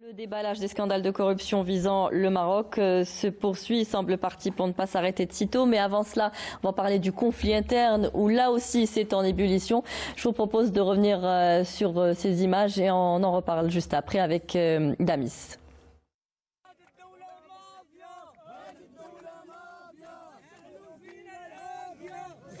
Le déballage des scandales de corruption visant le Maroc se poursuit, il semble parti pour ne pas s'arrêter de sitôt. Mais avant cela, on va parler du conflit interne où là aussi c'est en ébullition. Je vous propose de revenir sur ces images et on en reparle juste après avec Damis.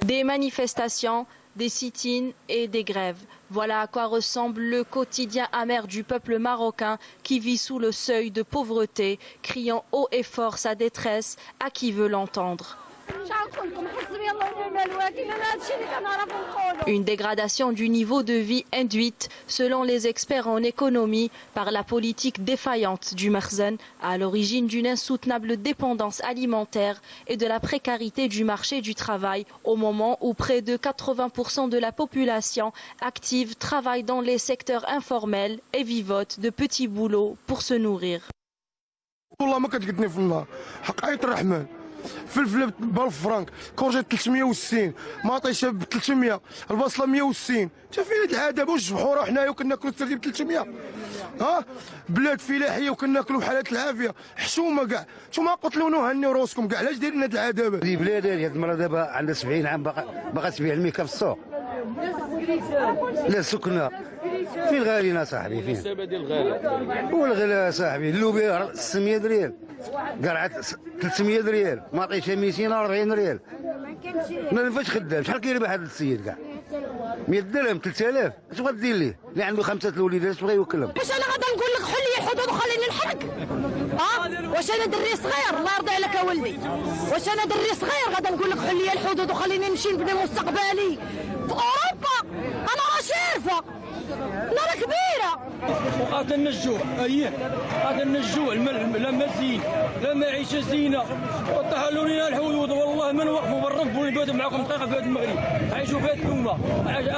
Des manifestations, des sit-ins et des grèves. Voilà à quoi ressemble le quotidien amer du peuple marocain qui vit sous le seuil de pauvreté, criant haut et fort sa détresse à qui veut l'entendre. Une dégradation du niveau de vie induite, selon les experts en économie, par la politique défaillante du Merzen, à l'origine d'une insoutenable dépendance alimentaire et de la précarité du marché du travail, au moment où près de 80% de la population active travaille dans les secteurs informels et vivote de petits boulots pour se nourrir. فلفل ب 1000 فرانك، كورجيت 360، ماطيشه ب 300، البصله 160، انت فين هاد العذاب؟ واش ذبحونا حنايا وكناكلوا السردي ب 300؟ ها بلاد فلاحيه وكناكلوا بحال هاد العافيه، حشومه كاع، نتوما قتلونا وهنيو راسكم كاع، علاش دايرين هاد العذاب؟ هذه بلاد هاد المرا دابا عندها 70 عام باغا تبيع الميكا في السوق. لا سكنه فين غالينا صاحبي فين؟ السبب ديال الغلا. هو الغلا صاحبي، اللوبيا 600 ريال. قرعه 300 ريال، ما عطيتها 240 ريال. ما فاش خدام، شحال كيربح هذا السيد كاع؟ 100 درهم 3000، اش بغا دير ليه؟ اللي عنده 5 الوليدات اش بغا يوكلهم؟ واش انا غادا نقول لك حل لي الحدود وخليني نحرق؟ واش انا دري صغير الله يرضي عليك يا ولدي؟ واش انا دري صغير غادا نقول لك حل لي الحدود وخليني نمشي نبني مستقبلي في اوروبا؟ انا راه شارفه، انا راه كبيره. وقاتلنا الجوع، قاتلنا الجوع، لا مزيين لا معيشه زينه، وطحلوا لنا الحدود والله ما نوقفوا بالرب ونباتوا معكم دقيقه في هذا المغرب، عيشوا في هذه الامه،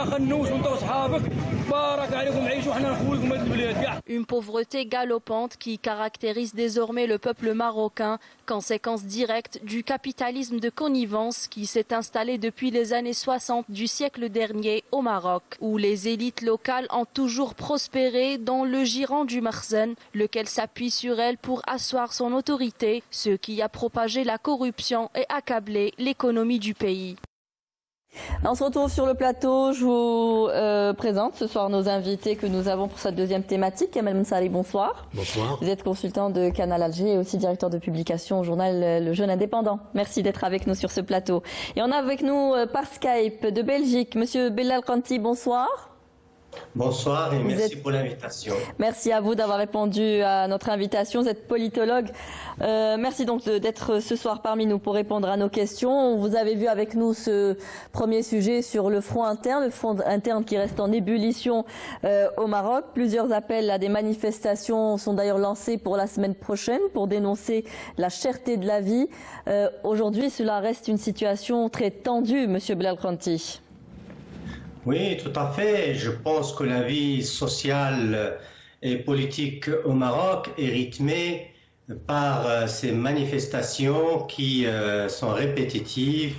اخ النوس وانتم اصحابك، بارك عليكم عيشوا حنا نخويكم هذه البلاد كاع. Une pauvreté galopante qui caractérise désormais le peuple marocain, conséquence directe du capitalisme de connivence qui s'est installé depuis les années 60 du siècle dernier au Maroc, où les élites locales ont toujours prospéré dans le giron du Merzen, lequel s'appuie sur elle pour asseoir son autorité, ce qui a propagé la corruption et accablé l'économie du pays. On se retrouve sur le plateau. Je vous présente ce soir nos invités que nous avons pour cette deuxième thématique. Kamel Mensari, bonsoir. Bonsoir. Vous êtes consultant de Canal Alger et aussi directeur de publication au journal Le Jeune Indépendant. Merci d'être avec nous sur ce plateau. Et on a avec nous par Skype de Belgique, Monsieur Belal Kanti, bonsoir. Bonsoir et merci pour l'invitation. Merci à vous d'avoir répondu à notre invitation. Vous êtes politologue. Merci donc d'être ce soir parmi nous pour répondre à nos questions. Vous avez vu avec nous ce premier sujet sur le front interne qui reste en ébullition au Maroc. Plusieurs appels à des manifestations sont d'ailleurs lancés pour la semaine prochaine pour dénoncer la cherté de la vie. Aujourd'hui, cela reste une situation très tendue, Monsieur Belal Kanti. Oui, tout à fait. Je pense que la vie sociale et politique au Maroc est rythmée par ces manifestations qui sont répétitives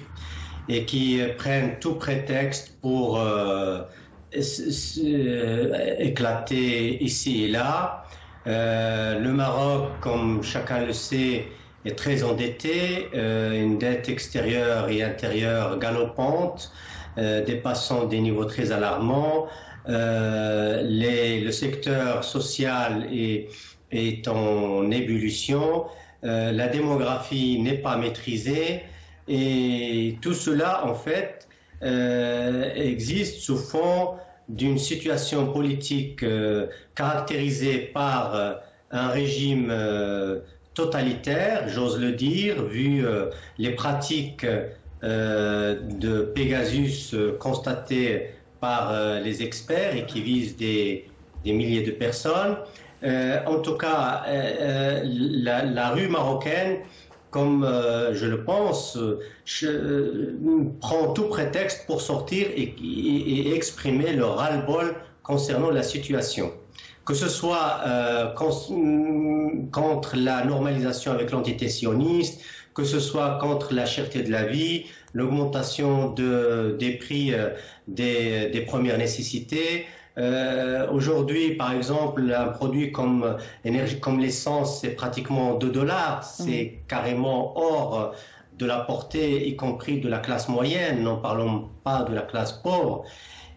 et qui prennent tout prétexte pour éclater ici et là. Le Maroc, comme chacun le sait, est très endetté, une dette extérieure et intérieure galopante, dépassant des niveaux très alarmants. Le secteur social est en ébullition, la démographie n'est pas maîtrisée et tout cela en fait existe sous fond d'une situation politique caractérisée par un régime totalitaire, j'ose le dire, vu les pratiques de Pegasus constatées par les experts et qui visent des milliers de personnes. En tout cas, la rue marocaine, comme je le pense, prend tout prétexte pour sortir et exprimer leur ras-le-bol concernant la situation. Que ce soit contre la normalisation avec l'entité sioniste, que ce soit contre la cherté de la vie, l'augmentation des prix des premières nécessités, Aujourd'hui, par exemple, un produit comme l'essence, c'est pratiquement $2. C'est carrément hors de la portée, y compris de la classe moyenne, n'en parlons pas de la classe pauvre.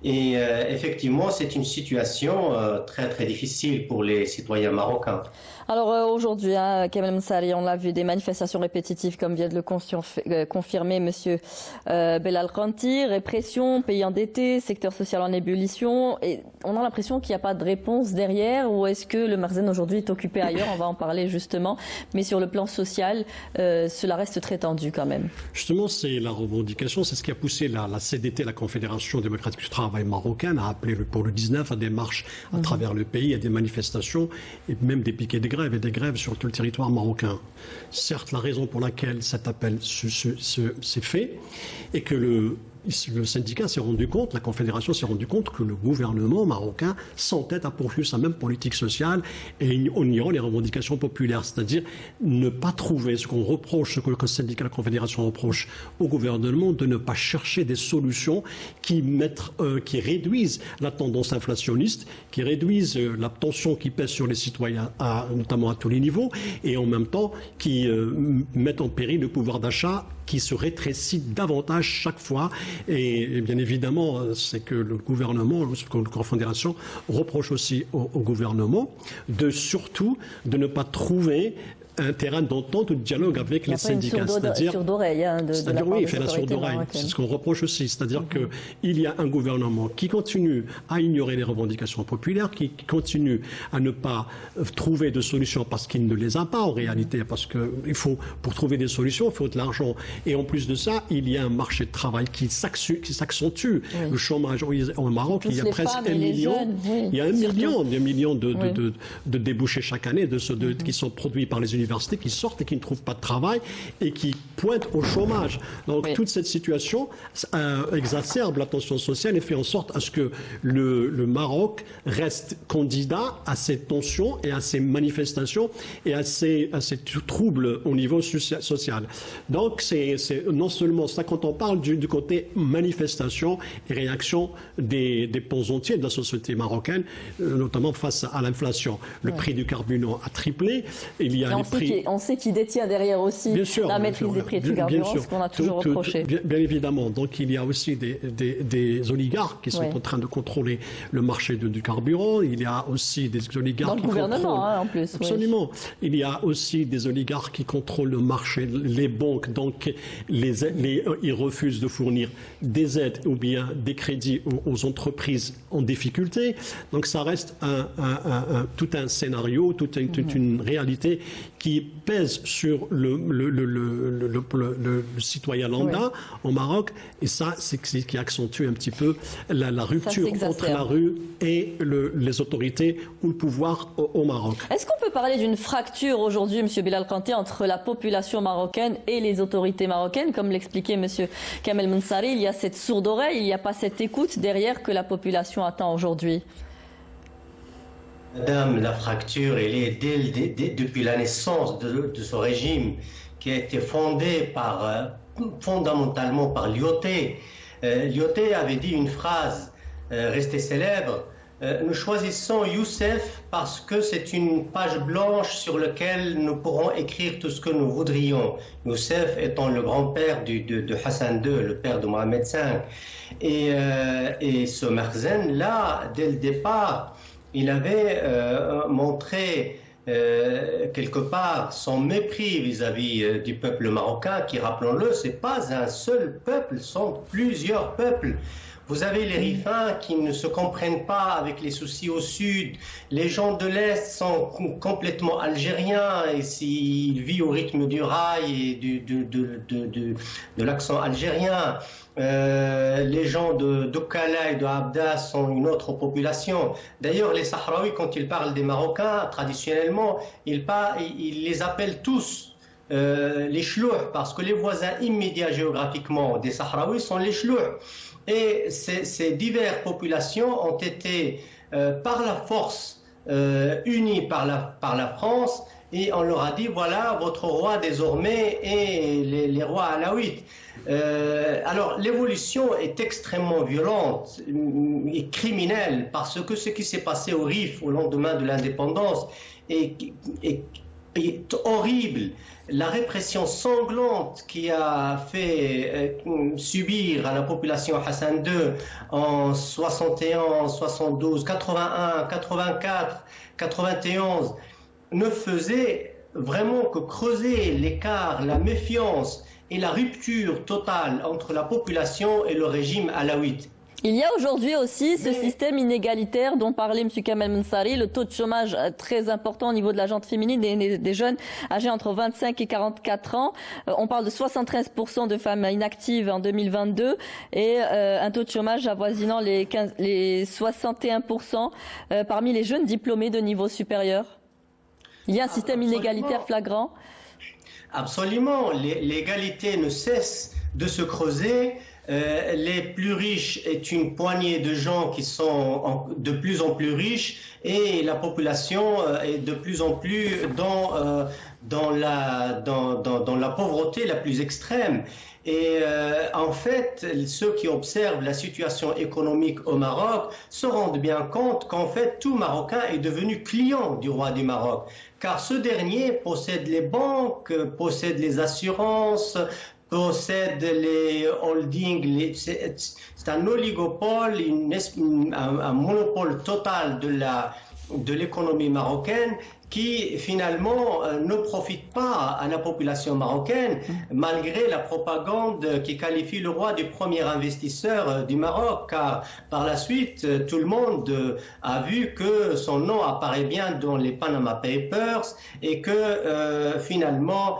Et effectivement, c'est une situation très très difficile pour les citoyens marocains. Alors aujourd'hui, Kamel Moussari, on l'a vu, des manifestations répétitives, comme vient de le confirmer Monsieur Belal Khanti, répression, pays endetté, secteur social en ébullition. Et on a l'impression qu'il n'y a pas de réponse derrière, ou est-ce que le Marzane aujourd'hui est occupé ailleurs? On va en parler justement. Mais sur le plan social, cela reste très tendu quand même. Justement, c'est la revendication, c'est ce qui a poussé la CDT, la Confédération démocratique du travail marocaine, à appeler pour le 19 à des marches à travers le pays, à des manifestations et même des piquets de grève et des grèves sur tout le territoire marocain. Certes, la raison pour laquelle cet appel s'est fait est que le syndicat s'est rendu compte, la Confédération s'est rendu compte que le gouvernement marocain s'entête à poursuivre sa même politique sociale et en ignorant les revendications populaires, c'est-à-dire ne pas trouver ce qu'on reproche, ce que le syndicat et la Confédération reproche au gouvernement, de ne pas chercher des solutions qui réduisent la tendance inflationniste, qui réduisent la tension qui pèse sur les citoyens, notamment à tous les niveaux, et en même temps qui mettent en péril le pouvoir d'achat qui se rétrécit davantage chaque fois. Et bien évidemment, c'est que le gouvernement, que la Confédération reproche aussi au gouvernement surtout de ne pas trouver un terrain d'entente ou de dialogue avec les syndicats. C'est-à-dire sourde oreille oui, il fait la sourde oreille. C'est ce qu'on reproche aussi. C'est-à-dire qu'il y a un gouvernement qui continue à ignorer les revendications populaires, qui continue à ne pas trouver de solutions parce qu'il ne les a pas en réalité, parce que pour trouver des solutions, il faut de l'argent. Et en plus de ça, il y a un marché de travail qui s'accentue. Oui. Le chômage au Maroc, il y a presque 1 million. Il y a 1 million de débouchés chaque année qui sont produits par les universités, qui sortent et qui ne trouvent pas de travail et qui pointent au chômage. Donc toute cette situation exacerbe la tension sociale et fait en sorte à ce que le Maroc reste candidat à ces tensions et à ces manifestations et à ces troubles au niveau social. Donc c'est non seulement ça, quand on parle du côté manifestation et réaction des pans entiers de la société marocaine, notamment face à l'inflation. Le prix du carburant a triplé. Il y a on sait qui détient derrière aussi la maîtrise des prix du carburant, ce qu'on a toujours reproché. Bien évidemment. Donc il y a aussi des oligarques qui sont en train de contrôler le marché du carburant. Il y a aussi des oligarques qui contrôlent... Dans le gouvernement, en plus. Absolument. Oui. Il y a aussi des oligarques qui contrôlent le marché, les banques. Donc ils refusent de fournir des aides ou bien des crédits aux entreprises en difficulté. Donc ça reste tout un scénario, toute une réalité qui pèse sur le citoyen lambda au Maroc, et ça, c'est ce qui accentue un petit peu la rupture entre la rue et les autorités ou le pouvoir au Maroc. Est-ce qu'on peut parler d'une fracture aujourd'hui, M. Belal Khanti, entre la population marocaine et les autorités marocaines? Comme l'expliquait M. Kamel Moussari, il y a cette sourde oreille, il n'y a pas cette écoute derrière que la population attend aujourd'hui. Madame, la fracture, elle est depuis la naissance de ce régime qui a été fondé fondamentalement par Lyautey. Lyautey avait dit une phrase restée célèbre: nous choisissons Youssef parce que c'est une page blanche sur laquelle nous pourrons écrire tout ce que nous voudrions. Youssef étant le grand-père de Hassan II, le père de Mohamed V. Et ce Marzane-là, dès le départ, il avait montré quelque part son mépris vis-à-vis du peuple marocain, qui, rappelons-le, c'est pas un seul peuple, sont plusieurs peuples. Vous avez les Rifins qui ne se comprennent pas avec les soucis au sud. Les gens de l'Est sont complètement algériens et s'ils vivent au rythme du rail et de l'accent algérien. Les gens de Kala et de Abda sont une autre population. D'ailleurs, les Sahraouis, quand ils parlent des Marocains, traditionnellement, ils les appellent tous les Chlouh, parce que les voisins immédiats géographiquement des Sahraouis sont les Chlouh. Et ces diverses populations ont été, par la force unis par la France, et on leur a dit voilà, votre roi désormais est les rois alaouites. Alors l'évolution est extrêmement violente et criminelle, parce que ce qui s'est passé au Rif au lendemain de l'indépendance est horrible. La répression sanglante qui a fait subir à la population Hassan II en 61, 72, 81, 84, 91 ne faisait vraiment que creuser l'écart, la méfiance et la rupture totale entre la population et le régime alaouite. Il y a aujourd'hui aussi ce système inégalitaire dont parlait M. Kamel Mensari, le taux de chômage très important au niveau de la gente féminine des jeunes âgés entre 25 et 44 ans. On parle de 73% de femmes inactives en 2022 et un taux de chômage avoisinant les 61% parmi les jeunes diplômés de niveau supérieur. Il y a un système inégalitaire flagrant. Absolument. L'égalité ne cesse de se creuser. Les plus riches est une poignée de gens qui sont de plus en plus riches, et la population est de plus en plus dans la pauvreté la plus extrême. Et en fait, ceux qui observent la situation économique au Maroc se rendent bien compte qu'en fait, tout Marocain est devenu client du roi du Maroc, car ce dernier possède les banques, possède les assurances, possède les holdings, c'est un oligopole, un monopole total de l'économie marocaine, qui finalement ne profite pas à la population marocaine, malgré la propagande qui qualifie le roi du premier investisseur du Maroc, car par la suite, tout le monde a vu que son nom apparaît bien dans les Panama Papers, et que finalement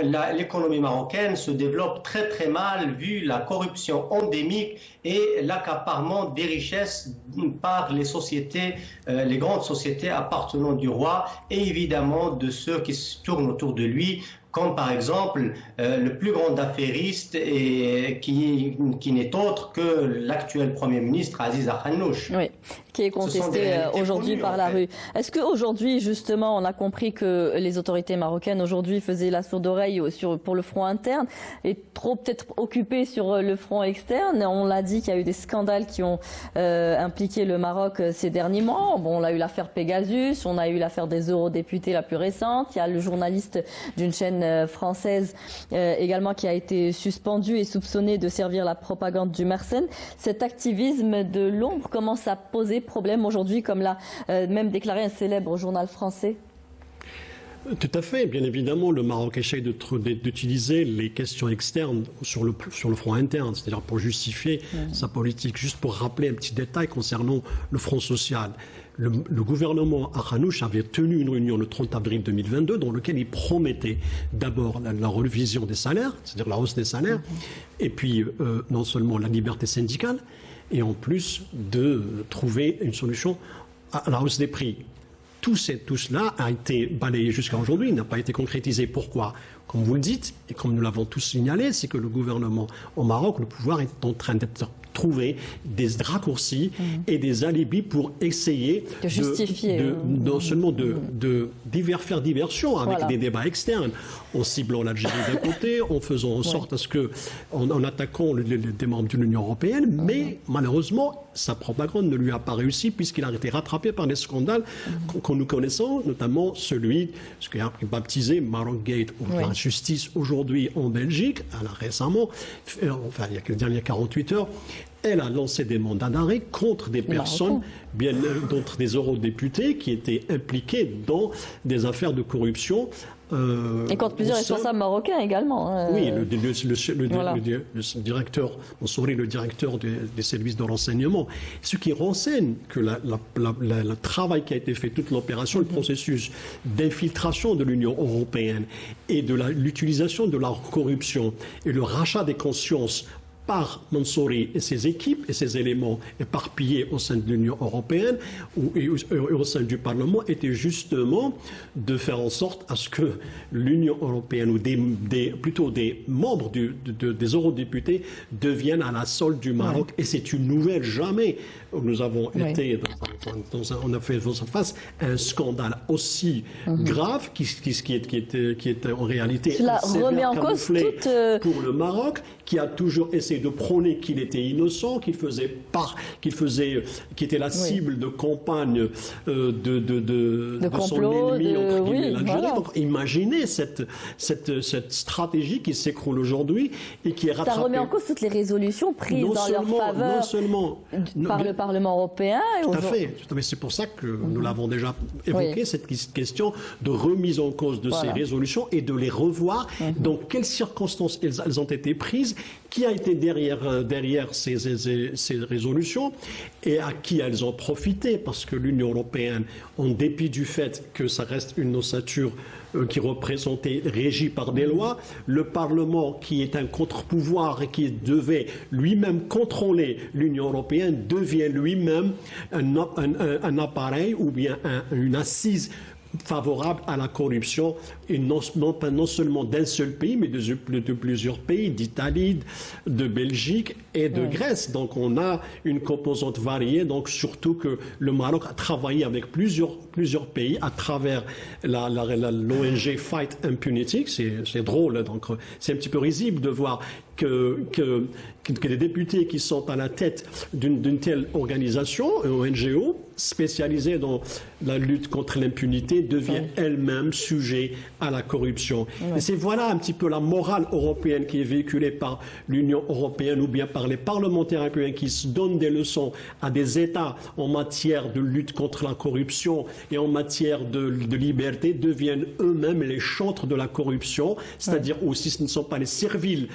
l'économie marocaine se développe très très mal, vu la corruption endémique et l'accaparement des richesses par les sociétés, les grandes sociétés appartenant du roi, et évidemment de ceux qui se tournent autour de lui, comme par exemple le plus grand affairiste, et qui n'est autre que l'actuel Premier ministre Aziz Akhanouch. Oui, qui est contesté aujourd'hui par la rue. Est-ce qu'aujourd'hui, justement, on a compris que les autorités marocaines aujourd'hui faisaient la sourde oreille pour le front interne et trop peut-être occupées sur le front externe? On l'a dit qu'il y a eu des scandales qui ont impliqué le Maroc ces derniers mois. Bon, on a eu l'affaire Pegasus, on a eu l'affaire des eurodéputés la plus récente, il y a le journaliste d'une chaîne française également qui a été suspendu et soupçonné de servir la propagande du Mersenne. Cet activisme de l'ombre commence à poser problème aujourd'hui, comme l'a même déclaré un célèbre journal français. Tout à fait. Bien évidemment, le Maroc essaye d'utiliser les questions externes sur le front interne, c'est-à-dire pour justifier sa politique. Juste pour rappeler un petit détail concernant le front social. Le gouvernement Akhanouch avait tenu une réunion le 30 avril 2022 dans laquelle il promettait d'abord la révision des salaires, c'est-à-dire la hausse des salaires, et puis non seulement la liberté syndicale, et en plus de trouver une solution à la hausse des prix. Tout cela a été balayé jusqu'à aujourd'hui, n'a pas été concrétisé. Pourquoi? Comme vous le dites, et comme nous l'avons tous signalé, c'est que le gouvernement au Maroc, le pouvoir est en train d'être trouver des raccourcis et des alibis pour essayer de justifier, non seulement de faire diversion avec des débats externes, en ciblant l'Algérie d'un côté, en faisant en sorte à ce que, en attaquant des membres de l'Union européenne, mais malheureusement, sa propagande ne lui a pas réussi puisqu'il a été rattrapé par des scandales que nous connaissons, notamment celui, ce qui a baptisé Maroc Gate, où la justice aujourd'hui en Belgique, elle a récemment, enfin il y a que les dernières 48 heures, elle a lancé des mandats d'arrêt contre des personnes, bien d'autres des eurodéputés qui étaient impliqués dans des affaires de corruption. Et contre plusieurs responsables marocains également. Oui, le directeur, Mansouri, le directeur des services de renseignement. Ce qui renseigne que le travail qui a été fait, toute l'opération, le processus d'infiltration de l'Union européenne et de l'utilisation de la corruption et le rachat des consciences par Mansouri et ses équipes et ses éléments éparpillés au sein de l'Union européenne et au sein du Parlement était justement de faire en sorte à ce que l'Union européenne ou plutôt des membres des eurodéputés deviennent à la solde du Maroc. Et c'est une nouvelle. Jamais nous avons été on a fait face à un scandale aussi grave qui est en réalité cela remet en cause toute pour le Maroc, qui a toujours essayé de prôner qu'il était innocent, qu'il était la cible de campagne de complot, son ennemi entre guillemets l'Algérie. Voilà. Donc imaginez cette stratégie qui s'écroule aujourd'hui et qui est rattrapée. Ça remet en cause toutes les résolutions prises dans leur faveur par le Parlement européen. Tout à fait. C'est pour ça que nous l'avons déjà évoqué, cette question de remise en cause de ces résolutions et de les revoir. Dans quelles circonstances elles ont été prises, qui a été derrière ces résolutions et à qui elles ont profité, parce que l'Union européenne, en dépit du fait que ça reste une ossature qui représentait, régie par des lois, le Parlement, qui est un contre-pouvoir et qui devait lui-même contrôler l'Union européenne, devient lui-même un appareil ou bien une assise favorable à la corruption, et non seulement d'un seul pays, mais de plusieurs pays, d'Italie, de Belgique et de Grèce. Donc on a une composante variée, donc surtout que le Maroc a travaillé avec plusieurs pays à travers l'ONG Fight Impunity. C'est drôle, donc c'est un petit peu risible de voir que les députés qui sont à la tête d'une telle organisation, ONGO, spécialisée dans la lutte contre l'impunité, deviennent elles-mêmes sujets à la corruption. Et c'est voilà un petit peu la morale européenne qui est véhiculée par l'Union européenne ou bien par les parlementaires européens qui se donnent des leçons à des États en matière de lutte contre la corruption et en matière de liberté, deviennent eux-mêmes les chantres de la corruption, c'est-à-dire aussi ce ne sont pas les serviles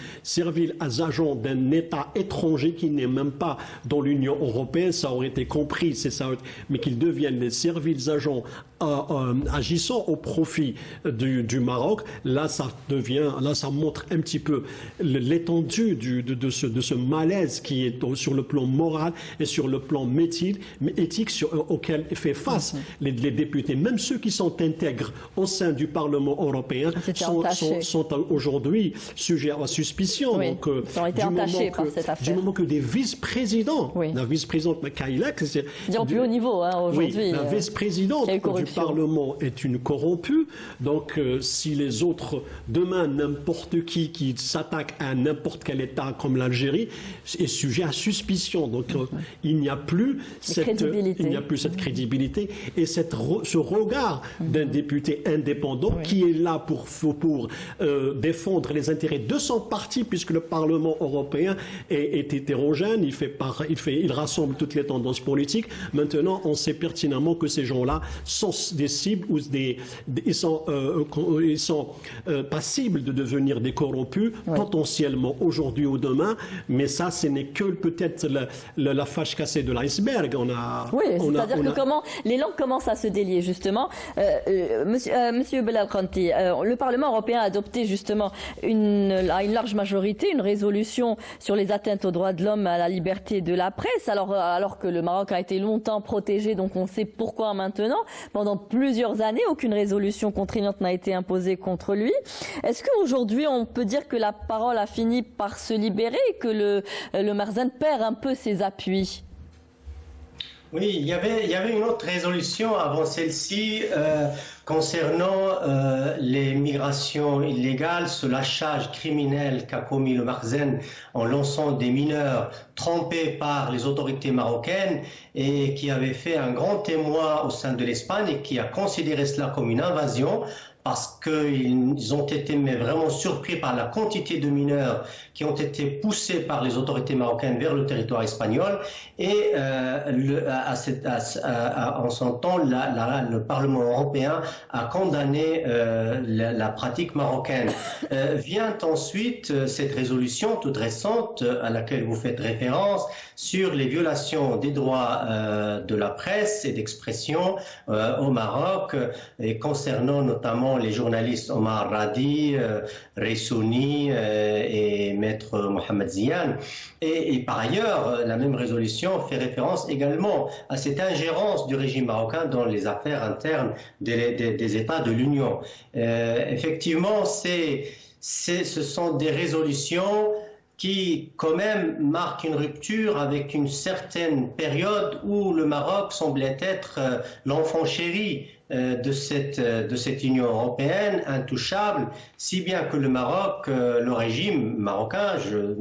agents d'un État étranger qui n'est même pas dans l'Union européenne, ça aurait été compris, c'est ça, mais qu'ils deviennent les serviles agents agissant au profit du Maroc. Là, ça montre un petit peu l'étendue de ce malaise qui est sur le plan moral et sur le plan éthique auquel fait face les députés. Même ceux qui sont intègres au sein du Parlement européen sont aujourd'hui sujets à suspicion. Oui, donc, ils ont été entachés par cette affaire. Du moment que des vice-présidents, la vice-présidente Makaïlak, c'est au plus haut niveau aujourd'hui. Oui, la vice-présidente du Parlement est une corrompue. Donc, si les autres, demain, n'importe qui s'attaque à n'importe quel État comme l'Algérie, est sujet à suspicion. Donc, il n'y a plus cette crédibilité et ce regard d'un député indépendant qui est là pour défendre les intérêts de son parti, puisque le Parlement européen est hétérogène, il rassemble toutes les tendances politiques. Maintenant, on sait pertinemment que ces gens-là sont des cibles ou ils sont passibles de devenir des corrompus potentiellement aujourd'hui ou demain, mais ça, ce n'est que peut-être la fâche cassée de l'iceberg. C'est-à-dire que les langues commencent à se délier justement. Monsieur Belal-Khanti, le Parlement européen a adopté justement à une large majorité une résolution sur les atteintes aux droits de l'homme, à la liberté de la presse, alors que le Maroc a été longtemps protégé, donc on sait pourquoi maintenant. Pendant plusieurs années, aucune résolution contraignante n'a été imposée contre lui. Est-ce qu'aujourd'hui, on peut dire que la parole a fini par se libérer et que le Marzen perd un peu ses appuis ? Oui, il y avait une autre résolution avant celle-ci concernant les migrations illégales, ce lâchage criminel qu'a commis le Marzen en lançant des mineurs trompés par les autorités marocaines et qui avait fait un grand émoi au sein de l'Espagne et qui a considéré cela comme une invasion, parce qu'ils ont été vraiment surpris par la quantité de mineurs qui ont été poussés par les autorités marocaines vers le territoire espagnol. Et en son temps, le Parlement européen à condamner la pratique marocaine. Vient ensuite cette résolution toute récente à laquelle vous faites référence sur les violations des droits de la presse et d'expression au Maroc, et concernant notamment les journalistes Omar Radi, Ressouni et Maître Mohamed Ziane. Et par ailleurs, la même résolution fait référence également à cette ingérence du régime marocain dans les affaires internes des États de l'Union. Effectivement, ce sont des résolutions qui, quand même, marquent une rupture avec une certaine période où le Maroc semblait être l'enfant chéri de cette Union européenne, intouchable, si bien que le Maroc, le régime marocain, je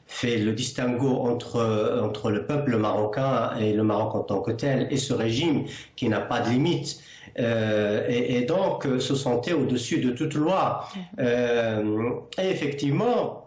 fais le distinguo entre le peuple marocain et le Maroc en tant que tel, et ce régime qui n'a pas de limite, et donc se sentait au-dessus de toute loi. Et effectivement,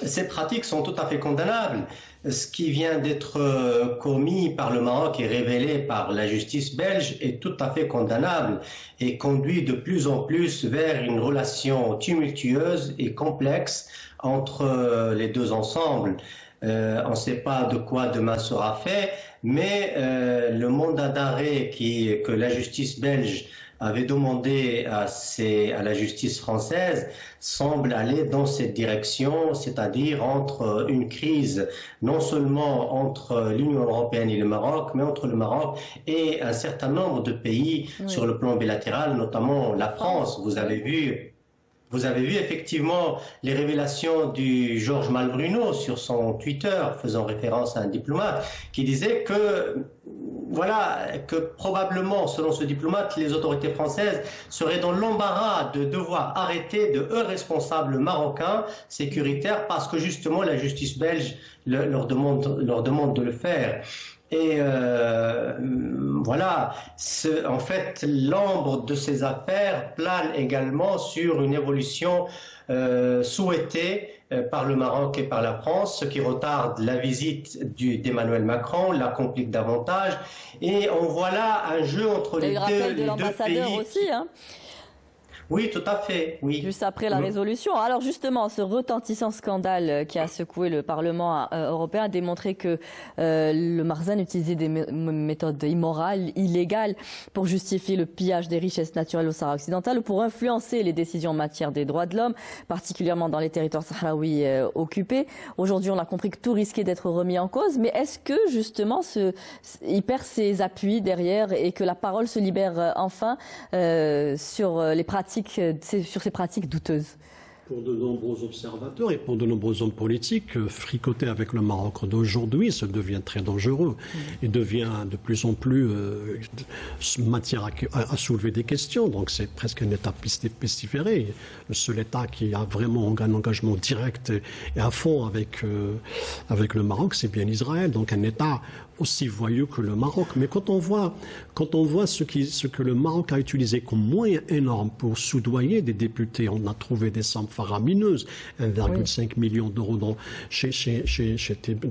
ces pratiques sont tout à fait condamnables. Ce qui vient d'être commis par le Maroc et révélé par la justice belge est tout à fait condamnable et conduit de plus en plus vers une relation tumultueuse et complexe entre les deux ensembles. On ne sait pas de quoi demain sera fait, mais le mandat d'arrêt que la justice belge avait demandé à la justice française semble aller dans cette direction, c'est-à-dire entre une crise non seulement entre l'Union européenne et le Maroc, mais entre le Maroc et un certain nombre de pays sur le plan bilatéral, notamment la France. Vous avez vu effectivement les révélations du Georges Malbruno sur son Twitter, faisant référence à un diplomate, qui disait que probablement, selon ce diplomate, les autorités françaises seraient dans l'embarras de devoir arrêter de responsables marocains sécuritaires parce que justement la justice belge leur demande de le faire. Et en fait, l'ombre de ces affaires plane également sur une évolution souhaitée par le Maroc et par la France, ce qui retarde la visite d'Emmanuel Macron, la complique davantage. Et on voit là un jeu entre les deux pays. Aussi, hein. Oui, tout à fait. Oui. Juste après la résolution. Alors justement, ce retentissant scandale qui a secoué le Parlement européen a démontré que le Marzane utilisait des méthodes immorales, illégales, pour justifier le pillage des richesses naturelles au Sahara occidental ou pour influencer les décisions en matière des droits de l'homme, particulièrement dans les territoires sahraouis occupés. Aujourd'hui, on a compris que tout risquait d'être remis en cause. Mais est-ce que justement, il perd ses appuis derrière et que la parole se libère enfin sur ces pratiques douteuses? Pour de nombreux observateurs et pour de nombreux hommes politiques, fricoter avec le Maroc d'aujourd'hui, ça devient très dangereux et devient de plus en plus matière à soulever des questions. Donc c'est presque un État pestiféré. Le seul État qui a vraiment un engagement direct et à fond avec le Maroc, c'est bien Israël. Donc un État aussi voyeux que le Maroc. Mais quand on voit ce que le Maroc a utilisé comme moyen énorme pour soudoyer des députés, on a trouvé des sommes faramineuses, 1,5 million d'euros chez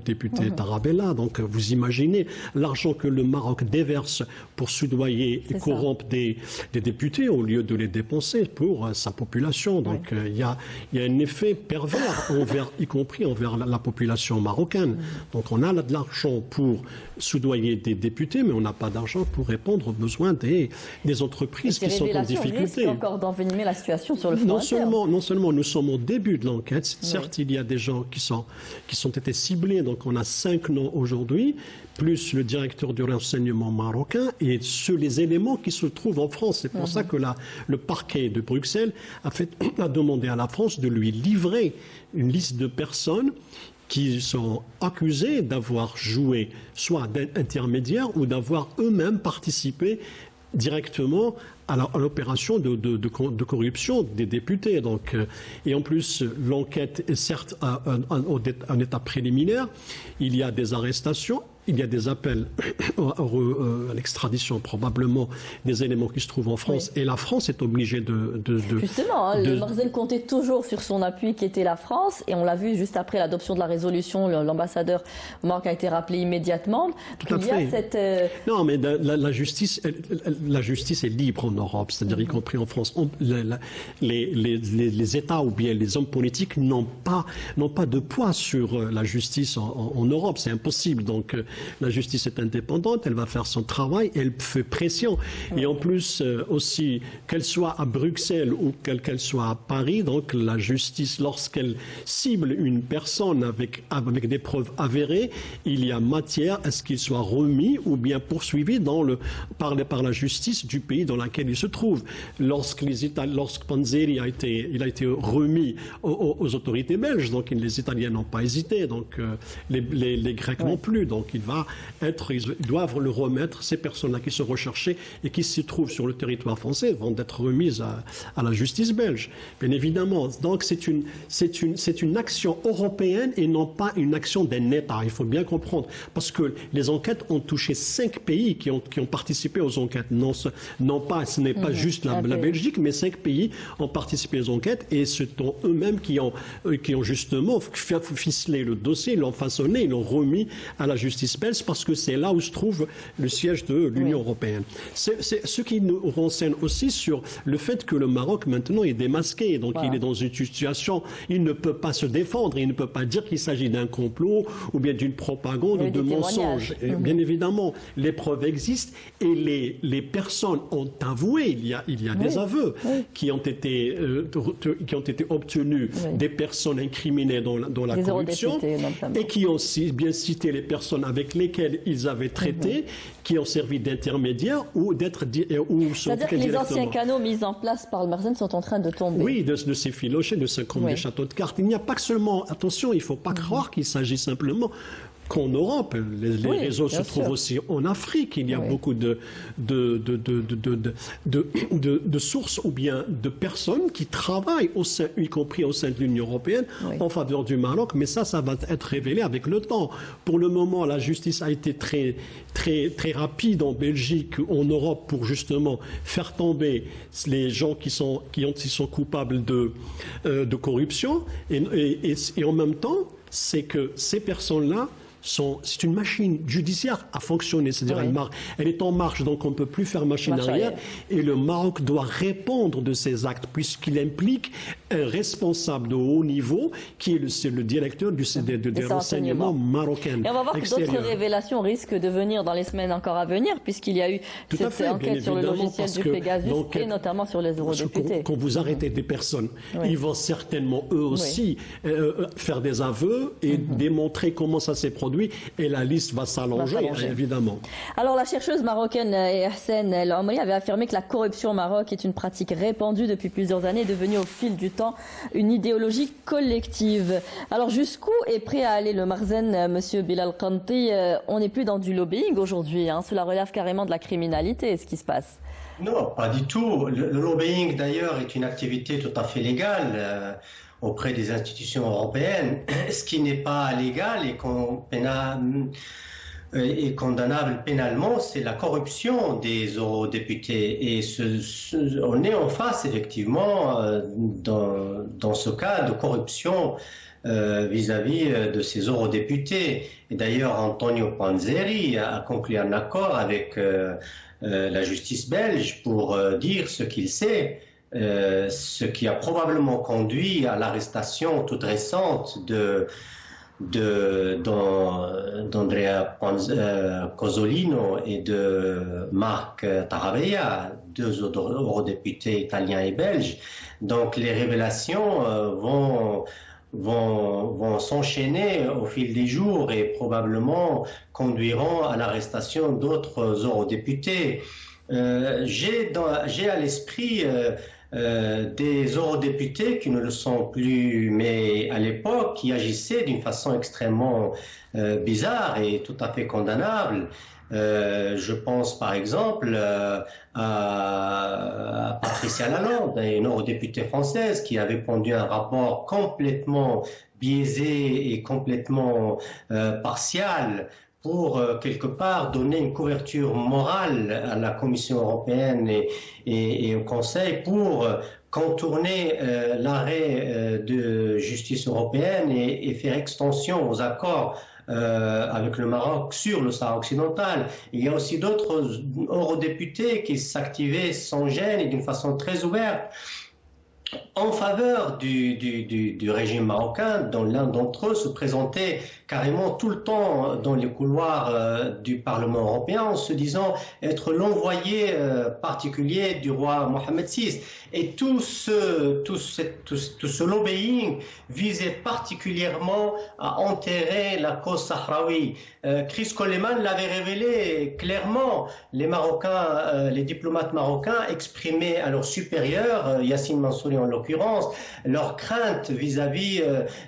député Tarabella. Donc vous imaginez l'argent que le Maroc déverse pour soudoyer et corrompre des députés au lieu de les dépenser pour sa population. Donc il y a un effet pervers y compris envers la population marocaine. Donc on a de l'argent pour soudoyer des députés, mais on n'a pas d'argent pour répondre aux besoins des entreprises qui sont en difficulté. Risquent encore d'envenimer la situation sur le front interne. Non seulement nous sommes au début de l'enquête, certes il y a des gens qui sont été ciblés, donc on a 5 noms aujourd'hui, plus le directeur du renseignement marocain et les éléments qui se trouvent en France. C'est pour ça que le parquet de Bruxelles a demandé à la France de lui livrer une liste de personnes qui sont accusés d'avoir joué soit d'intermédiaires ou d'avoir eux-mêmes participé directement à l'opération de corruption des députés. Donc, et en plus, l'enquête est certes un état préliminaire. Il y a des arrestations. Il y a des appels à l'extradition, probablement des éléments qui se trouvent en France. Oui. Et la France est obligée de justement, le Marzem comptait toujours sur son appui qui était la France. Et on l'a vu juste après l'adoption de la résolution, l'ambassadeur au Maroc a été rappelé immédiatement. Tout à fait. Non, mais la justice est libre en Europe, c'est-à-dire y compris en France. Les États ou bien les hommes politiques n'ont pas de poids sur la justice en Europe. C'est impossible. Donc, la justice est indépendante, elle va faire son travail, elle fait pression. Et en plus, aussi, qu'elle soit à Bruxelles ou qu'elle soit à Paris, donc la justice, lorsqu'elle cible une personne avec des preuves avérées, il y a matière à ce qu'il soit remis ou bien poursuivi par la justice du pays dans lequel il se trouve. Lorsque Panzeri a été remis aux autorités belges, donc les Italiens n'ont pas hésité, donc les Grecs non plus. Donc ils doivent le remettre, ces personnes-là qui sont recherchées et qui se trouvent sur le territoire français vont être remises à la justice belge. Bien évidemment. Donc c'est une action européenne et non pas une action d'un État. Il faut bien comprendre. Parce que les enquêtes ont touché 5 pays qui ont participé aux enquêtes. Ce n'est pas juste la Belgique, mais 5 pays ont participé aux enquêtes et ce sont eux-mêmes qui ont justement ficelé le dossier, l'ont façonné, l'ont remis à la justice belge parce que c'est là où se trouve le siège de l'Union européenne. C'est ce qui nous renseigne aussi sur le fait que le Maroc maintenant est démasqué. Donc il est dans une situation, il ne peut pas se défendre, il ne peut pas dire qu'il s'agit d'un complot ou bien d'une propagande ou de mensonges. Bien évidemment, les preuves existent et les personnes ont avoué, il y a des aveux qui ont été obtenus des personnes incriminées dans la corruption et qui ont bien cité les personnes avec lesquels ils avaient traité, qui ont servi d'intermédiaires ou c'est-à-dire que les anciens canaux mis en place par le Marzem sont en train de tomber. Oui, de s'effilocher, comme des châteaux de cartes. Il n'y a pas que seulement, attention, il ne faut pas croire qu'il s'agit simplement qu'en Europe, les réseaux se trouvent aussi en Afrique. Il y a beaucoup de sources ou bien de personnes qui travaillent, y compris au sein de l'Union européenne, en faveur du Maroc. Mais ça va être révélé avec le temps. Pour le moment, la justice a été très, très, très rapide en Belgique, en Europe, pour justement faire tomber les gens qui sont coupables de corruption. Et en même temps, c'est que ces personnes-là, c'est une machine judiciaire à fonctionner, c'est-à-dire elle est en marche, donc on ne peut plus faire machine arrière. Et le Maroc doit répondre de ces actes, puisqu'il implique un responsable de haut niveau, qui est le directeur des renseignements marocains. Et on va voir que d'autres révélations risquent de venir dans les semaines encore à venir, puisqu'il y a eu cette enquête sur le logiciel du Pegasus et notamment sur les eurodéputés. Quand vous arrêtez des personnes, ils vont certainement eux aussi faire des aveux et démontrer comment ça s'est produit. Et la liste va s'allonger, évidemment. Alors, la chercheuse marocaine Ehsen El Omri avait affirmé que la corruption au Maroc est une pratique répandue depuis plusieurs années, devenue au fil du temps une idéologie collective. Alors, jusqu'où est prêt à aller le Marzem, monsieur Bilal Kanti? On n'est plus dans du lobbying aujourd'hui. Cela relève carrément de la criminalité, ce qui se passe. Non, pas du tout. Le lobbying, d'ailleurs, est une activité tout à fait légale auprès des institutions européennes. Ce qui n'est pas légal et condamnable pénalement, c'est la corruption des eurodéputés. Et on est en face, effectivement, dans ce cas de corruption vis-à-vis de ces eurodéputés. Et d'ailleurs, Antonio Panzeri a conclu un accord avec la justice belge pour dire ce qu'il sait. Ce qui a probablement conduit à l'arrestation toute récente d'Andrea Cozzolino et de Marc Tarabella, 2 eurodéputés italiens et belges. Donc les révélations vont s'enchaîner au fil des jours et probablement conduiront à l'arrestation d'autres eurodéputés. J'ai à l'esprit des eurodéputés qui ne le sont plus, mais à l'époque qui agissaient d'une façon extrêmement bizarre et tout à fait condamnable. Je pense par exemple à Patricia Lalonde, une eurodéputée française qui avait pondu un rapport complètement biaisé et complètement partial pour quelque part donner une couverture morale à la Commission européenne et au Conseil pour contourner l'arrêt de justice européenne et faire extension aux accords avec le Maroc sur le Sahara occidental. Il y a aussi d'autres eurodéputés qui s'activaient sans gêne et d'une façon très ouverte en faveur du régime marocain, dont l'un d'entre eux se présentait carrément tout le temps dans les couloirs du Parlement européen en se disant être l'envoyé particulier du roi Mohamed VI. Et tout ce lobbying visait particulièrement à enterrer la cause sahraoui. Chris Coleman l'avait révélé clairement. Les Marocains, les diplomates marocains exprimaient à leurs supérieurs, Yassine Mansouri en l'occurrence, leur crainte vis-à-vis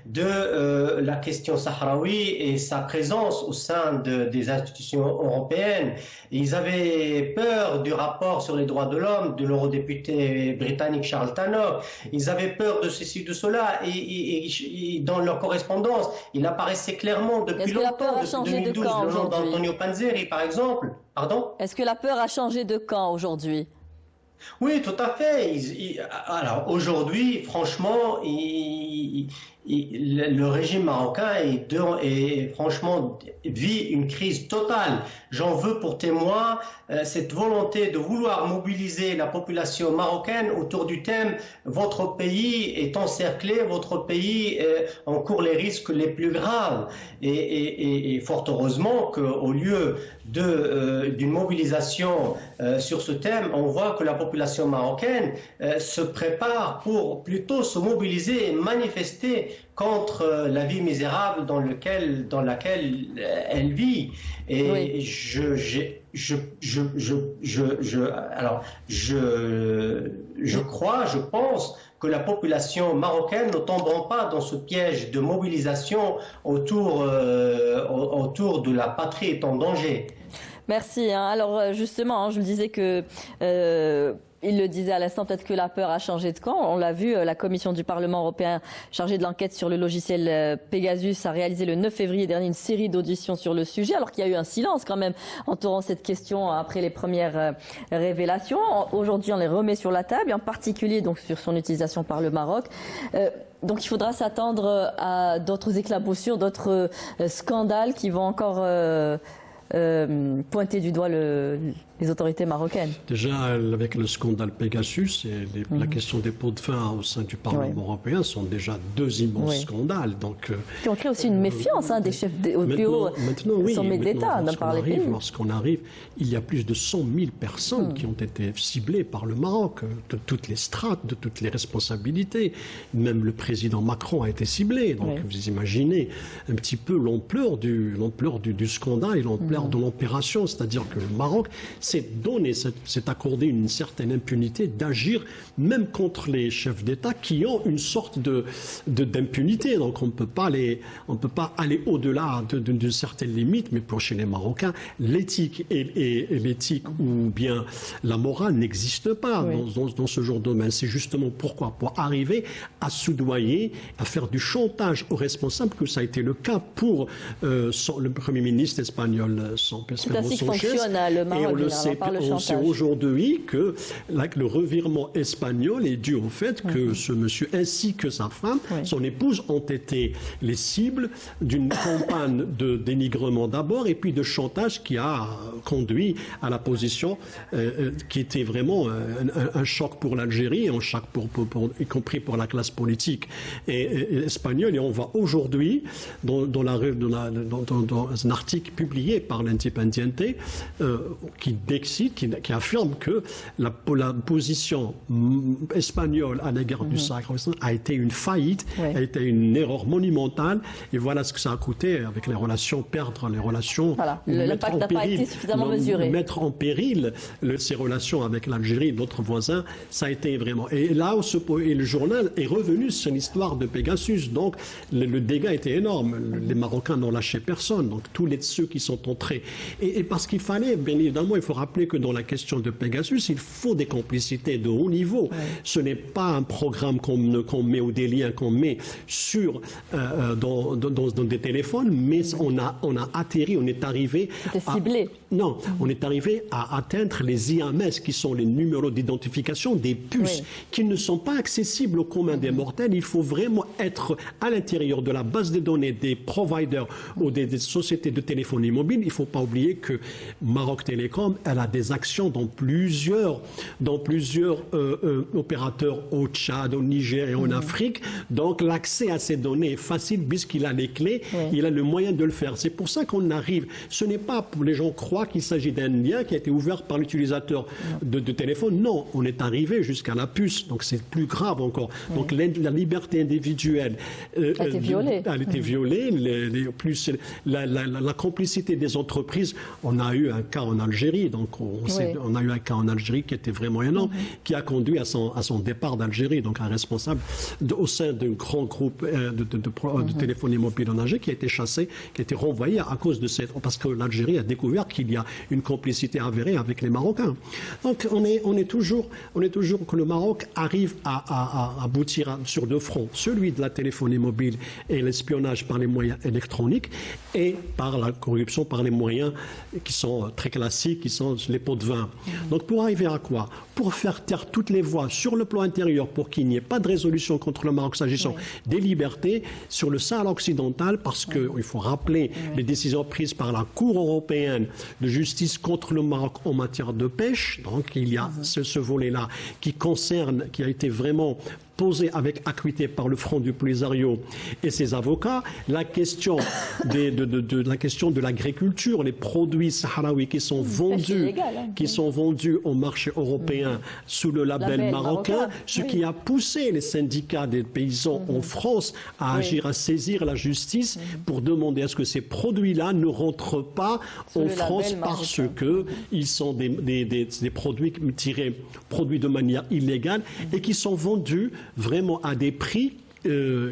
de la question sahraoui et sa présence au sein des institutions européennes. Ils avaient peur du rapport sur les droits de l'homme de l'eurodéputé britannique Charles Tannock. Ils avaient peur de ceci, de cela. Et dans leur correspondance, il apparaissait clairement depuis longtemps, depuis 2012, le nom d'Antonio Panzeri, par exemple. Pardon ? Est-ce que la peur a changé de camp aujourd'hui ? Oui, tout à fait. Alors aujourd'hui, franchement, le régime marocain franchement vit une crise totale. J'en veux pour témoin cette volonté de vouloir mobiliser la population marocaine autour du thème « Votre pays est encerclé, votre pays encourt les risques les plus graves ». Et fort heureusement qu'au lieu d'une mobilisation sur ce thème, on voit que la population marocaine se prépare pour plutôt se mobiliser et manifester contre la vie misérable dans laquelle elle vit. Et oui. Je pense que la population marocaine ne tombera pas dans ce piège de mobilisation autour de la patrie est en danger. Merci. Alors justement, je le disais que... il le disait à l'instant, peut-être que la peur a changé de camp. On l'a vu, la commission du Parlement européen chargée de l'enquête sur le logiciel Pegasus a réalisé le 9 février dernier une série d'auditions sur le sujet, alors qu'il y a eu un silence quand même entourant cette question après les premières révélations. Aujourd'hui, on les remet sur la table, et en particulier donc sur son utilisation par le Maroc. Donc il faudra s'attendre à d'autres éclaboussures, d'autres scandales qui vont encore... pointer du doigt les autorités marocaines. Déjà, avec le scandale Pegasus et la question des pots de vin au sein du Parlement européen sont déjà deux immenses scandales. Donc, qui ont créé aussi une méfiance des chefs au plus haut sommets d'État par les pays. Lorsqu'on arrive, il y a plus de 100 000 personnes qui ont été ciblées par le Maroc, de toutes les strates, de toutes les responsabilités. Même le président Macron a été ciblé. Donc vous imaginez un petit peu l'ampleur du scandale et l'ampleur de l'opération. C'est-à-dire que le Maroc s'est accordé une certaine impunité d'agir même contre les chefs d'État qui ont une sorte d'impunité. Donc on ne peut pas aller au-delà d'une certaine limite, mais pour chez les Marocains, l'éthique et l'éthique ou bien la morale n'existent pas dans ce genre de domaine. C'est justement pourquoi, pour arriver à soudoyer, à faire du chantage aux responsables, que ça a été le cas pour le Premier ministre espagnol. C'est ainsi que fonctionne le Maroc. On sait aujourd'hui que le revirement espagnol est dû au fait que ce monsieur ainsi que sa femme, son épouse, ont été les cibles d'une campagne de dénigrement d'abord et puis de chantage qui a conduit à la position qui était vraiment un choc pour l'Algérie, un choc y compris pour la classe politique espagnole. Et on voit aujourd'hui, dans un article publié par l'Independiente, qui décide, qui affirme que la position espagnole à l'égard du Sahara a été une faillite, a été une erreur monumentale. Et voilà ce que ça a coûté avec les relations, perdre les relations. Voilà, l'impact n'a pas été suffisamment mesuré. Mettre en péril ces relations avec l'Algérie et d'autres voisins, ça a été vraiment. Et là, et le journal est revenu sur l'histoire de Pegasus. Donc, le dégât était énorme. Les Marocains n'ont lâché personne. Donc, tous ceux qui sont entrés. Et parce qu'il fallait, bien évidemment, il faut rappeler que dans la question de Pegasus, il faut des complicités de haut niveau. Ce n'est pas un programme qu'on met ou des liens qu'on met dans des téléphones, mais on a atterri, on est arrivé. C'était ciblé. Non, on est arrivé à atteindre les IMS, qui sont les numéros d'identification des puces, qui ne sont pas accessibles au commun des mortels. Il faut vraiment être à l'intérieur de la base de données des providers ou des sociétés de téléphonie mobile. Il ne faut pas oublier que Maroc Télécom, elle a des actions dans plusieurs opérateurs au Tchad, au Niger et en Afrique. Donc l'accès à ces données est facile puisqu'il a les clés, il a le moyen de le faire. C'est pour ça qu'on arrive. Ce n'est pas pour les gens croient qu'il s'agit d'un lien qui a été ouvert par l'utilisateur de téléphone. Non, on est arrivé jusqu'à la puce. Donc c'est plus grave encore. Donc la liberté individuelle a été violée. Elle a été violée. Plus la complicité des entreprises. On a eu un cas en Algérie. Donc on a eu un cas en Algérie qui était vraiment énorme, qui a conduit à son départ d'Algérie. Donc un responsable au sein d'un grand groupe de téléphonie mobile en Algérie qui a été chassé, qui a été renvoyé à cause de parce que l'Algérie a découvert qu'il y a une complicité avérée avec les Marocains. Donc on est toujours que le Maroc arrive à aboutir sur deux fronts, celui de la téléphonie mobile et l'espionnage par les moyens électroniques et par la corruption par les moyens qui sont très classiques, qui sont les pots de vin. Donc pour arriver à quoi? Pour faire taire toutes les voix sur le plan intérieur, pour qu'il n'y ait pas de résolution contre le Maroc s'agissant des libertés sur le Sahara occidental, parce qu'il faut rappeler les décisions prises par la Cour européenne de justice contre le Maroc en matière de pêche. Donc il y a ce volet-là qui a été vraiment posé avec acuité par le Front du Polisario et ses avocats, la question de l'agriculture, les produits sahraouis qui sont vendus, au marché européen sous le label marocain, ce qui a poussé les syndicats des paysans en France à agir, à saisir la justice pour demander à ce que ces produits-là ne rentrent pas en France parce que ils sont des produits produits de manière illégale et qui sont vendus vraiment à des prix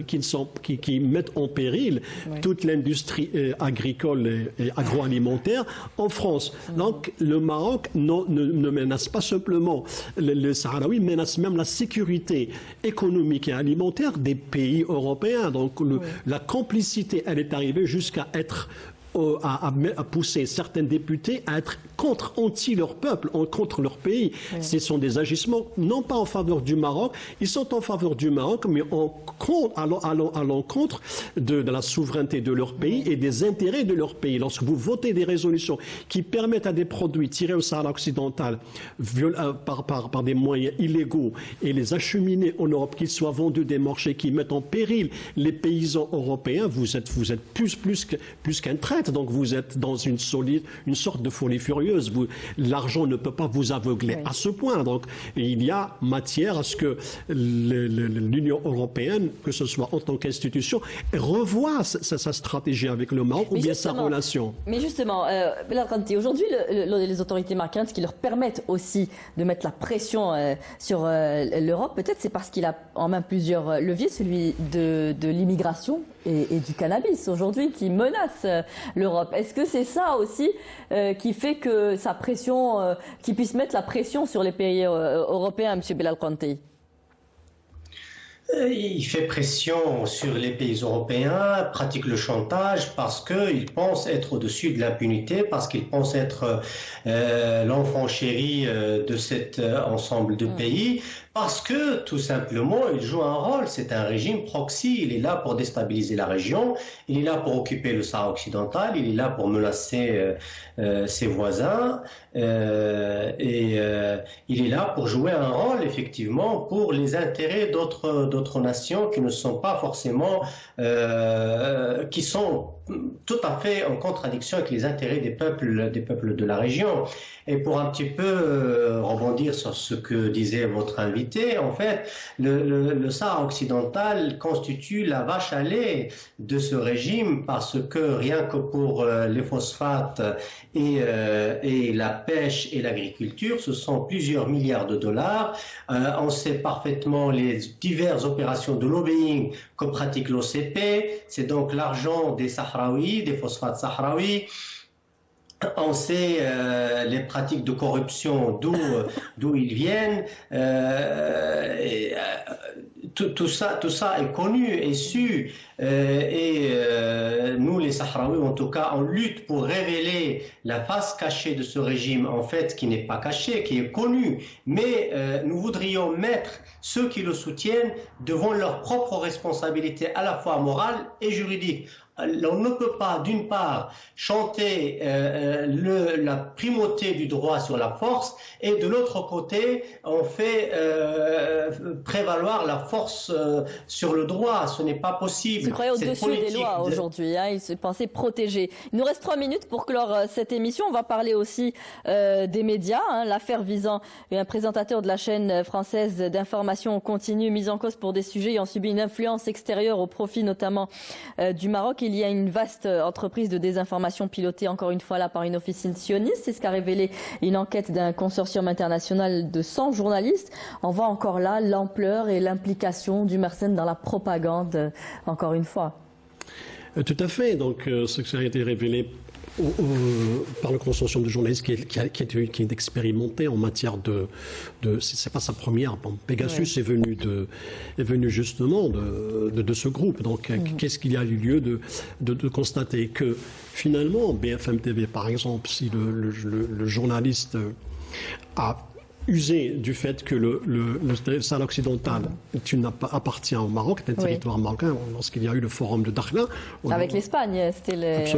qui mettent en péril toute l'industrie agricole et agroalimentaire en France. Donc le Maroc ne menace pas simplement le Sahraoui, menace même la sécurité économique et alimentaire des pays européens. Donc la complicité, elle est arrivée jusqu'à être à pousser certains députés à être anti leur peuple, contre leur pays. Ce sont des agissements non pas en faveur du Maroc, ils sont en faveur du Maroc, mais à l'encontre de la souveraineté de leur pays et des intérêts de leur pays. Lorsque vous votez des résolutions qui permettent à des produits tirés au Sahara occidental par des moyens illégaux et les acheminer en Europe, qu'ils soient vendus des marchés qui mettent en péril les paysans européens, vous êtes plus qu'un traître. Donc vous êtes dans une sorte de folie furieuse. L'argent ne peut pas vous aveugler à ce point. Donc il y a matière à ce que l'Union européenne, que ce soit en tant qu'institution, revoie sa stratégie avec le Maroc ou bien sa relation. Mais justement, aujourd'hui, les autorités marocaines, ce qui leur permettent aussi de mettre la pression sur l'Europe, peut-être c'est parce qu'il a en main plusieurs leviers, celui de l'immigration et du cannabis aujourd'hui qui menace l'Europe. Est-ce que c'est ça aussi qui fait que sa pression, qui puisse mettre la pression sur les pays européens, M. Belal Khanti? Il fait pression sur les pays européens, pratique le chantage parce qu'il pense être au-dessus de l'impunité, parce qu'il pense être l'enfant chéri de cet ensemble de pays. Parce que, tout simplement, il joue un rôle. C'est un régime proxy. Il est là pour déstabiliser la région. Il est là pour occuper le Sahara occidental. Il est là pour menacer ses voisins. Il est là pour jouer un rôle, effectivement, pour les intérêts d'autres nations qui ne sont pas forcément, qui sont tout à fait en contradiction avec les intérêts des peuples de la région. Et pour un petit peu rebondir sur ce que disait votre invité, en fait, le Sahara occidental constitue la vache à lait de ce régime parce que rien que pour les phosphates et la pêche et l'agriculture, ce sont plusieurs milliards de dollars. On sait parfaitement les diverses opérations de lobbying que pratique l'OCP. C'est donc l'argent des Sahraouis, des phosphates sahraouis. On sait les pratiques de corruption d'où ils viennent. Tout ça est connu et su. Nous, les Sahraouis, en tout cas, on lutte pour révéler la face cachée de ce régime, en fait, qui n'est pas caché, qui est connu. Mais nous voudrions mettre ceux qui le soutiennent devant leurs propres responsabilités, à la fois morales et juridiques. On ne peut pas, d'une part, chanter la primauté du droit sur la force et de l'autre côté, on fait prévaloir la force sur le droit. Ce n'est pas possible. Ils se croyaient au-dessus des lois aujourd'hui. Ils se pensaient protégés. Il nous reste 3 minutes pour clore cette émission. On va parler aussi des médias. L'affaire visant un présentateur de la chaîne française d'information continue mise en cause pour des sujets ayant subi une influence extérieure au profit notamment du Maroc. Il y a une vaste entreprise de désinformation pilotée encore une fois là par une officine sioniste. C'est ce qu'a révélé une enquête d'un consortium international de 100 journalistes. On voit encore là l'ampleur et l'implication du Mersenne dans la propagande, encore une fois. Tout à fait. Donc, ce qui a été révélé par le consortium de journalistes qui est expérimenté en matière de c'est pas sa première. Bon, Pegasus est venu justement de ce groupe. Donc, qu'est-ce qu'il y a eu lieu de constater que finalement BFM TV, par exemple, si le journaliste a usé du fait que le Sahara occidental appartient au Maroc, c'est un territoire marocain, lorsqu'il y a eu le forum de Dakhla. Avec l'Espagne,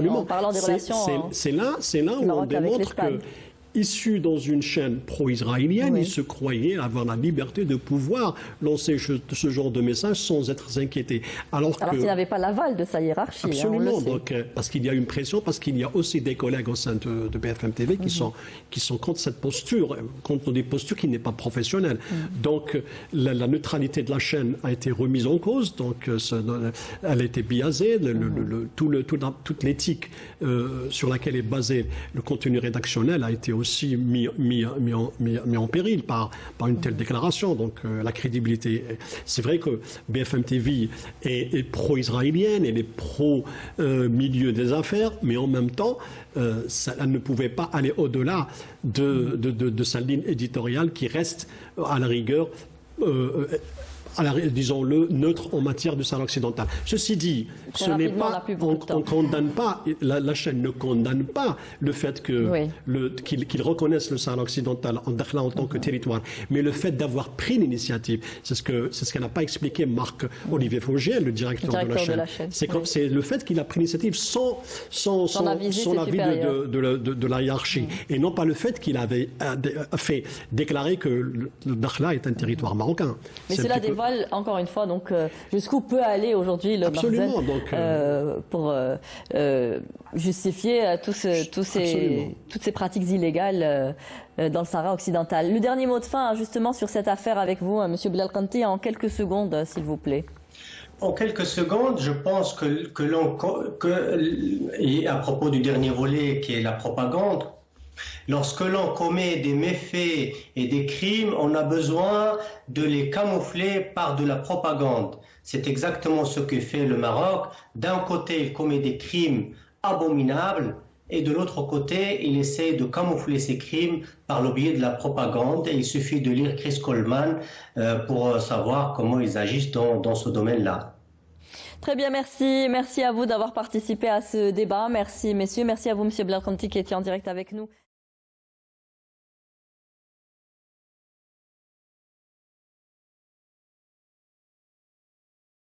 en parlant des relations. C'est là où on démontre que, issu dans une chaîne pro-israélienne, il se croyait avoir la liberté de pouvoir lancer ce genre de message sans être inquiété. Alors qu'il n'avait pas l'aval de sa hiérarchie. Absolument. Donc, parce qu'il y a une pression, parce qu'il y a aussi des collègues au sein de BFM TV qui sont contre cette posture, contre des postures qui n'est pas professionnelle. Donc, la neutralité de la chaîne a été remise en cause. Donc, elle a été biaisée. Toute l'éthique sur laquelle est basé le contenu rédactionnel a été aussi mis en péril par une telle déclaration. Donc la crédibilité. C'est vrai que BFM TV est pro-israélienne, elle est pro-milieu des affaires, mais en même temps, elle ne pouvait pas aller au-delà de sa ligne éditoriale qui reste à la rigueur disons-le, neutre en matière du Sahara occidental. Ceci dit, ce n'est pas, on condamne pas, la chaîne ne condamne pas le fait qu'ils reconnaissent le Sahara occidental en tant que territoire, mais le fait d'avoir pris l'initiative, c'est ce qu'elle n'a pas expliqué Marc-Olivier Faugiel, le directeur de la chaîne. C'est le fait qu'il a pris l'initiative sans avis de la hiérarchie, et non pas le fait qu'il avait fait déclarer que le Dakhla est un territoire marocain. Mais cela dévoile encore une fois donc jusqu'où peut aller aujourd'hui le Mersenne pour justifier toutes ces pratiques illégales dans le Sahara occidental. Le dernier mot de fin justement sur cette affaire avec vous, Monsieur Belal Kanti, en quelques secondes, s'il vous plaît. En quelques secondes, je pense et à propos du dernier volet qui est la propagande, lorsque l'on commet des méfaits et des crimes, on a besoin de les camoufler par de la propagande. C'est exactement ce que fait le Maroc. D'un côté, il commet des crimes abominables et de l'autre côté, il essaie de camoufler ces crimes par le biais de la propagande. Et il suffit de lire Chris Coleman pour savoir comment ils agissent dans ce domaine-là. Très bien, merci. Merci à vous d'avoir participé à ce débat. Merci, messieurs. Merci à vous, Monsieur Belal Kanti, qui était en direct avec nous.